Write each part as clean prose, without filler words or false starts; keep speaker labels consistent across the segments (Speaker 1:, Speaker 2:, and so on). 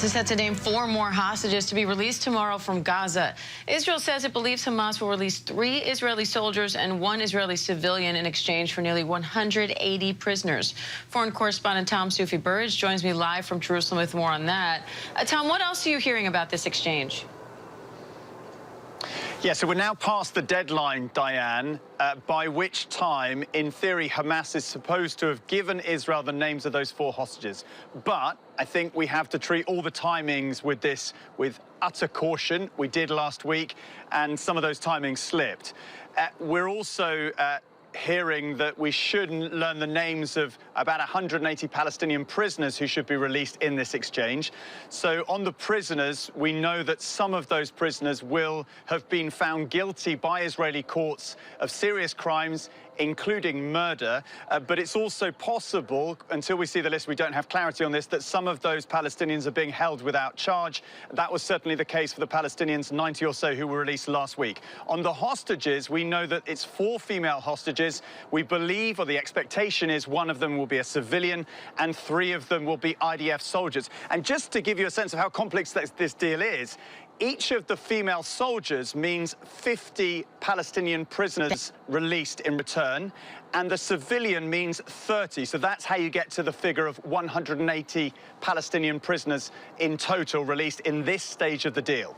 Speaker 1: Hamas is set to name 4 more hostages to be released tomorrow from Gaza. Israel says it believes Hamas will release 3 Israeli soldiers and 1 Israeli civilian in exchange for nearly 180 prisoners. Foreign correspondent Tom Soufi-Burridge joins me live from Jerusalem with more on that. Tom, what else are you hearing about this exchange?
Speaker 2: Yeah, so we're now past the deadline, Diane, by which time, in theory, Hamas is supposed to have given Israel the names of those 4 hostages. But I think we have to treat all the timings with this with utter caution. We did last week, and some of those timings slipped. We're also hearing that we shouldn't learn the names of about 180 Palestinian prisoners who should be released in this exchange. So on the prisoners, we know that some of those prisoners will have been found guilty by Israeli courts of serious crimes, including murder. But it's also possible, until we see the list, we don't have clarity on this, that some of those Palestinians are being held without charge. That was certainly the case for the Palestinians, 90 or so, who were released last week. On the hostages, we know that it's 4 female hostages. We believe, or the expectation is, 1 of them will be a civilian and 3 of them will be IDF soldiers. And just to give you a sense of how complex this deal is, each of the female soldiers means 50 Palestinian prisoners released in return, and the civilian means 30. So that's how you get to the figure of 180 Palestinian prisoners in total released in this stage of the deal.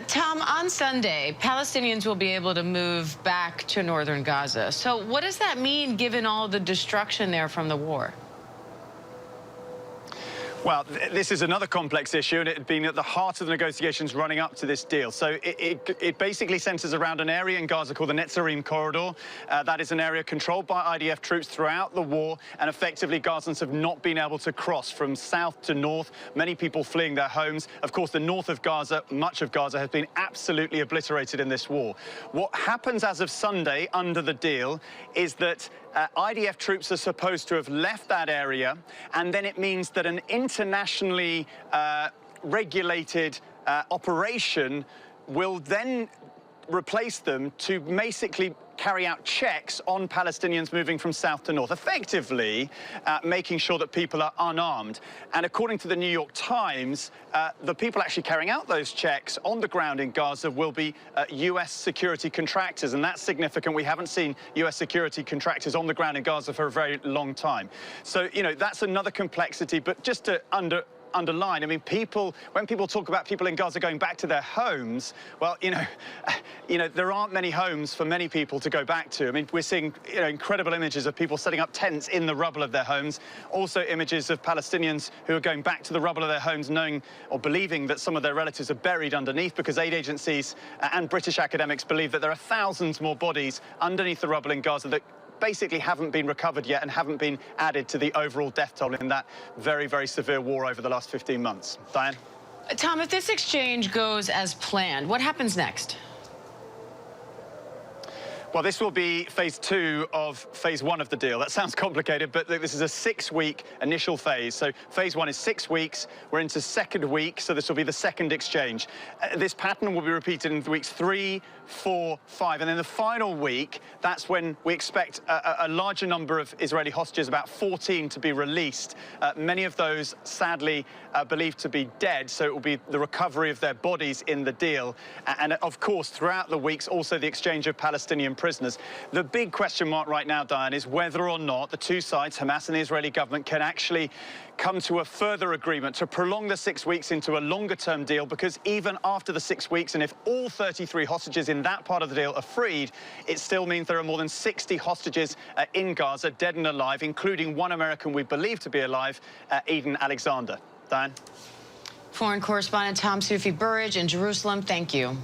Speaker 1: Tom, on Sunday, Palestinians will be able to move back to northern Gaza. So what does that mean, given all the destruction there from the war?
Speaker 2: Well, this is another complex issue, and it had been at the heart of the negotiations running up to this deal. So it basically centers around an area in Gaza called the Netzarim Corridor. That is an area controlled by IDF troops throughout the war, and effectively Gazans have not been able to cross from south to north, many people fleeing their homes. Of course, the north of Gaza, much of Gaza, has been absolutely obliterated in this war. What happens as of Sunday under the deal is that IDF troops are supposed to have left that area, and then it means that an internationally regulated operation will then replace them to basically carry out checks on Palestinians moving from south to north, effectively making sure that people are unarmed. And according to the New York Times, the people actually carrying out those checks on the ground in Gaza will be US security contractors, and that's significant. We haven't seen US security contractors on the ground in Gaza for a very long time. So, you know, that's another complexity. But just to underline, I mean, when people talk about people in Gaza going back to their homes, well, you know, there aren't many homes for many people to go back to. I mean, we're seeing, you know, incredible images of people setting up tents in the rubble of their homes. Also images of Palestinians who are going back to the rubble of their homes, knowing or believing that some of their relatives are buried underneath, because aid agencies and British academics believe that there are thousands more bodies underneath the rubble in Gaza that basically haven't been recovered yet and haven't been added to the overall death toll in that very, very severe war over the last 15 months. Diane?
Speaker 1: Tom, if this exchange goes as planned, what happens next?
Speaker 2: Well, this will be phase 2 of phase 1 of the deal. That sounds complicated, but this is a 6-week initial phase. So phase 1 is 6 weeks. We're into 2nd week, so this will be the 2nd exchange. This pattern will be repeated in weeks 3, 4, 5. And then the final week, that's when we expect a larger number of Israeli hostages, about 14, to be released. Many of those, sadly, believed to be dead, so it will be the recovery of their bodies in the deal. And of course, throughout the weeks, also the exchange of Palestinian prisoners. The big question mark right now, Diane, is whether or not the 2 sides, Hamas and the Israeli government, can actually come to a further agreement to prolong the 6 weeks into a longer-term deal, because even after the 6 weeks, and if all 33 hostages in that part of the deal are freed, it still means there are more than 60 hostages in Gaza, dead and alive, including 1 American we believe to be alive, Eden Alexander. Diane?
Speaker 1: Foreign correspondent Tom Soufi-Burridge in Jerusalem, thank you.